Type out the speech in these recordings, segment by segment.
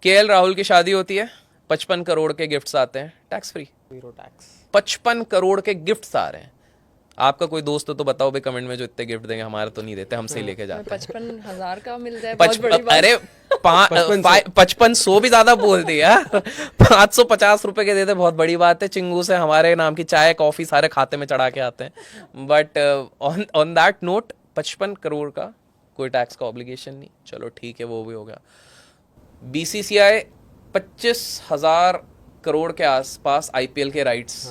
KL Rahul की शादी होती है, 55 करोड़ के गिफ्ट्स आते हैं, टैक्स फ्री। 0 टैक्स। 55 करोड़ के गिफ्ट्स आ रहे हैं। आपका कोई दोस्त हो तो बताओ भाई कमेंट में जो इतने गिफ्ट देंगे, हमारे तो नहीं देते, हमसे ही लेके जाते हैं। 55,000 का मिल जाए बहुत बड़ी बात। अरे 5500 भी ज्यादा बोल दिया। 550 रुपए के देते बहुत बड़ी बात है। चिंगू से हमारे नाम की चाय कॉफी सारे खाते में चढ़ा के आते हैं। But on that note 55 crore का कोई टैक्स का ऑब्लिगेशन नहीं। चलो ठीक है, वो भी हो गया। बीसीसीआई 25,000 करोड़ के आसपास आईपीएल के राइट्स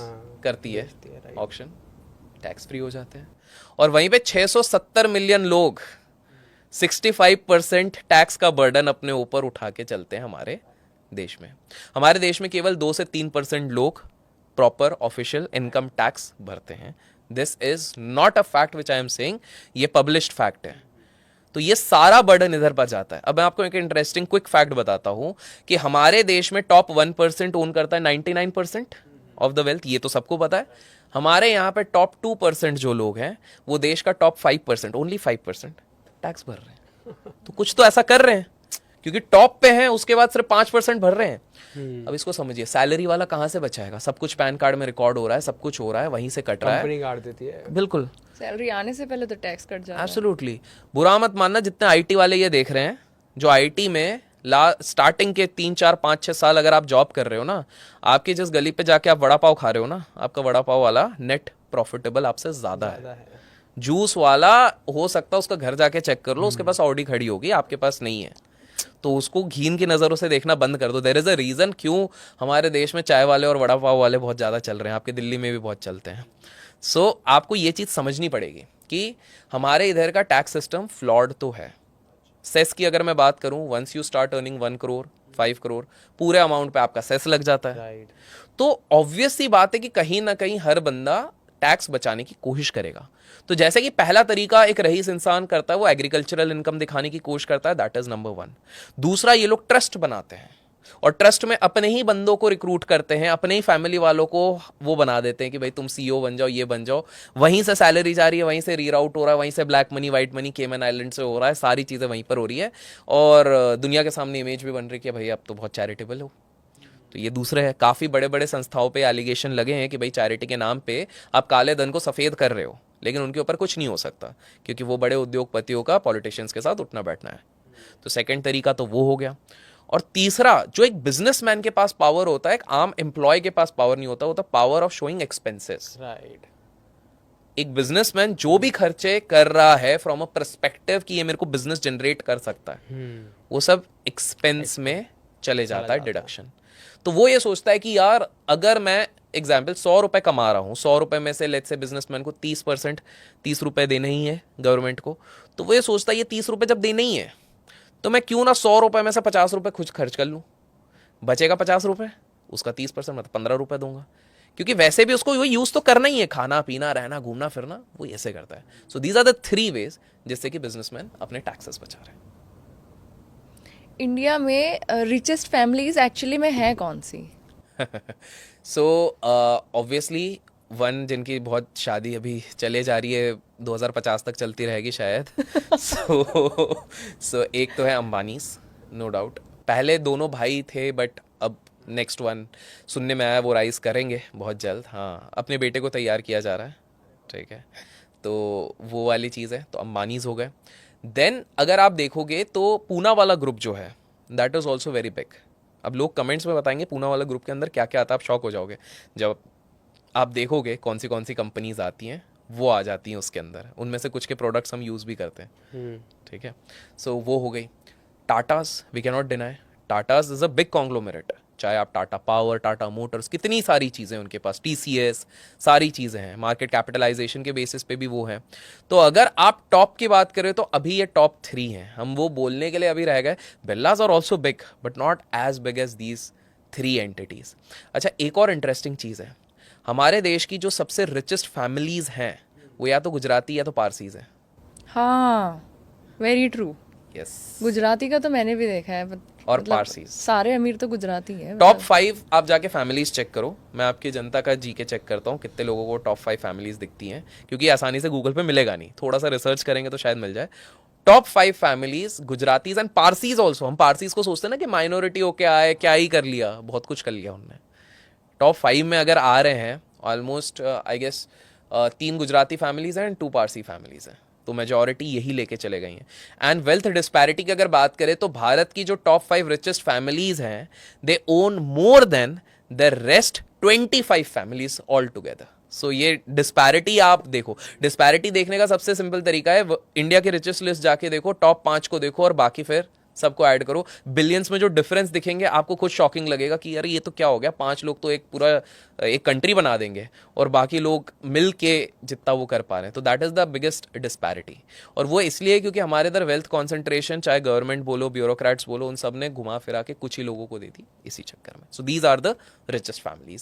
करती है ऑक्शन, टैक्स फ्री हो जाते हैं। और वहीं पे 670 मिलियन लोग 65% टैक्स का बर्डन अपने ऊपर उठा के चलते हैं हमारे देश में। हमारे देश में केवल 2 से 3% लोग प्रॉपर ऑफिशियल इनकम टैक्स भरते हैं। This is not a fact which I am saying, ये पब्लिश्ड फैक्ट है। तो ये सारा बर्डन इधर पर जाता है। अब मैं आपको एक इंटरेस्टिंग क्विक फैक्ट बताता हूं कि हमारे देश में टॉप 1% ओन करता है 99% ऑफ द वेल्थ। ये तो सबको पता है। हमारे यहाँ पे टॉप 2% जो लोग हैं वो देश का टॉप 5%, ओनली 5% टैक्स भर रहे हैं। तो कुछ तो ऐसा कर रहे हैं, क्योंकि टॉप पे हैं उसके बाद सिर्फ 5% भर रहे हैं। अब इसको समझिए, सैलरी वाला कहाँ से बचाएगा? सब कुछ पैन कार्ड में रिकॉर्ड हो रहा है, सब कुछ हो रहा है, वहीं से कट रहा है, कंपनी काट देती है। बिल्कुल, सैलरी आने से पहले तो टैक्स कट जाता है। एब्सोल्युटली। बुरा मत मानना, जितने आईटी वाले ये देख रहे हैं, जो आईटी में स्टार्टिंग के 3 4 5 6 साल अगर आप जॉब कर रहे हो ना, आपकी जिस गली पे जाके आप वड़ा पाव खा रहे हो ना, आपका वड़ा पाव वाला नेट प्रॉफिटेबल आपसे ज्यादा है। जूस वाला हो सकता है उसका घर जाके चेक कर लो, उसके पास ऑडी खड़ी होगी, आपके पास नहीं है, तो उसको घीन की नज़रों से देखना बंद कर दो। देयर इज अ रीज़न क्यों हमारे देश में चाय वाले और वड़ा पाव वाले बहुत ज़्यादा चल रहे हैं। आपके दिल्ली में भी बहुत चलते हैं। सो आपको ये चीज़ समझनी पड़ेगी कि हमारे इधर का टैक्स सिस्टम फ्लॉड तो है। सेस की अगर मैं बात करूं, once you start earning 1 crore 5 crore पूरे अमाउंट पे आपका सेस लग जाता है। तो ऑब्वियस सी बात है कि कहीं ना कहीं हर बंदा टैक्स बचाने की कोशिश करेगा। तो जैसे कि पहला तरीका एक रईस इंसान करता है, वो एग्रीकल्चरल इनकम दिखाने की कोशिश करता है, दैट इज नंबर 1। दूसरा, ये लोग ट्रस्ट बनाते हैं और ट्रस्ट में अपने ही बंदों को रिक्रूट करते हैं, अपने ही फैमिली वालों को वो बना देते हैं कि भाई तुम सीईओ बन जाओ, ये बन जाओ। वहीं से सैलरी जा रही है, वहीं से रीराउट हो रहा है, वहीं से ब्लैक मनी व्हाइट मनी केमन आइलैंड से हो रहा है, सारी चीज़ें वहीं पर हो रही है। और दुनिया के सामने इमेज भी बन रही है कि भाई अब तो बहुत चैरिटेबल हो। तो ये दूसरे है। काफ़ी बड़े बड़े संस्थाओं पे एलिगेशन लगे हैं कि भाई चैरिटी के नाम पे आप काले धन को सफ़ेद कर रहे हो, लेकिन उनके ऊपर कुछ नहीं हो सकता क्योंकि वो बड़े उद्योगपतियों का पॉलिटिशियंस के साथ उठना बैठना है। तो सेकंड तरीका तो वो हो गया। और तीसरा, जो एक बिजनेसमैन के पास पावर होता है, एक आम एम्प्लॉय के पास पावर नहीं होता, होता power of showing expenses. Right. एक बिजनेसमैन जो भी खर्चे कर रहा है फ्रॉम अ पर्सपेक्टिव कि ये मेरे को बिजनेस जनरेट कर सकता है, वो सब एक्सपेंस में चले जाता है, डिडक्शन। तो वो ये सोचता है कि यार अगर मैं एग्जाम्पल 100 रुपए कमा रहा हूँ, 100 रुपए में से लेट्स से बिजनेसमैन को 30% 30 रुपए देने ही है गवर्नमेंट को, तो वो ये सोचता है ये 30 रुपए जब देने ही है तो मैं क्यों ना 100 रुपए में से 50 रुपए खुद खर्च कर लूँ, बचेगा 50 रुपए, उसका 30% मतलब 15 रुपए दूंगा, क्योंकि वैसे भी उसको वो यूज तो करना ही है, खाना पीना रहना घूमना फिरना, वो ऐसे करता है। So these are the 3 ways जिससे कि बिजनेसमैन अपने टैक्सेस बचा रहे हैं। इंडिया में रिचेस्ट फैमिलीज एक्चुअली में है कौन सी? सो ऑब्वियसली वन, जिनकी बहुत शादी अभी चले जा रही है, 2050 तक चलती रहेगी शायद। सो एक तो है अंबानीज, नो डाउट। पहले दोनों भाई थे बट अब नेक्स्ट वन सुनने में आया वो राइज करेंगे बहुत जल्द। हाँ, अपने बेटे को तैयार किया जा रहा है, ठीक है, तो वो वाली चीज़ है। तो अंबानीज हो गए। देन अगर आप देखोगे तो पूना वाला ग्रुप जो है, that is also very big. अब लोग कमेंट्स में बताएंगे पूना वाला ग्रुप के अंदर क्या क्या आता है, आप शॉक हो जाओगे जब आप देखोगे कौन सी कंपनीज आती हैं, वो आ जाती हैं उसके अंदर। उनमें से कुछ के प्रोडक्ट्स हम यूज़ भी करते हैं, ठीक है। सो वो हो गई। Tatas, we can not deny, Tatas is a big conglomerate. चाहे आप टाटा पावर, टाटा मोटर्स, कितनी सारी चीज़ें उनके पास, टीसीएस, सारी चीज़ें हैं। मार्केट कैपिटलाइजेशन के बेसिस पे भी वो हैं। तो अगर आप टॉप की बात करें तो अभी ये टॉप 3 हैं। हम वो बोलने के लिए अभी रह गए, Birlas are also big but not as big as these 3 entities. अच्छा, एक और इंटरेस्टिंग चीज़ है, हमारे देश की जो सबसे रिचेस्ट फैमिलीज़ हैं वो या तो गुजराती या तो पारसीज़ हैं। हाँ, वेरी ट्रू। यस, गुजराती का तो मैंने भी देखा है, और मतलब पारसीज। सारे अमीर तो गुजराती हैं। टॉप 5 आप जाके फैमिलीज चेक करो। मैं आपकी जनता का जीके चेक करता हूँ कितने लोगों को टॉप 5 फैमिलीज दिखती हैं, क्योंकि आसानी से गूगल पे मिलेगा नहीं, थोड़ा सा रिसर्च करेंगे तो शायद मिल जाए। Top 5 families Gujaratis and Parsis also. हम पारसीज को सोचते हैं ना कि माइनॉरिटी होके आए, क्या ही कर लिया, बहुत कुछ कर लिया उनने। टॉप 5 में अगर आ रहे हैं almost I guess 3 Gujarati families हैं एंड 2 पारसी फैमिलीज हैं, तो मेजोरिटी यही लेके चले गई हैं। एंड वेल्थ डिस्पैरिटी की अगर बात करें तो भारत की जो टॉप 5 रिचेस्ट फैमिलीज हैं, they own more than the rest 25 families all together. So ये डिस्पैरिटी आप देखो, डिस्पैरिटी देखने का सबसे सिंपल तरीका है इंडिया के रिचेस्ट लिस्ट जाके देखो, टॉप 5 को देखो और बाकी फिर सबको ऐड करो। बिलियंस में जो डिफरेंस दिखेंगे आपको खुद शॉकिंग लगेगा कि यार ये तो क्या हो गया, 5 लोग तो एक पूरा एक कंट्री बना देंगे और बाकी लोग मिल के जितना वो कर पा रहे हैं। तो that is the biggest disparity. और वो इसलिए क्योंकि हमारे इधर वेल्थ कॉन्सेंट्रेशन, चाहे गवर्नमेंट बोलो, ब्यूरोक्रेट्स बोलो, उन सब ने घुमा फिरा के कुछ ही लोगों को दे दी इसी चक्कर में। So these are the richest families.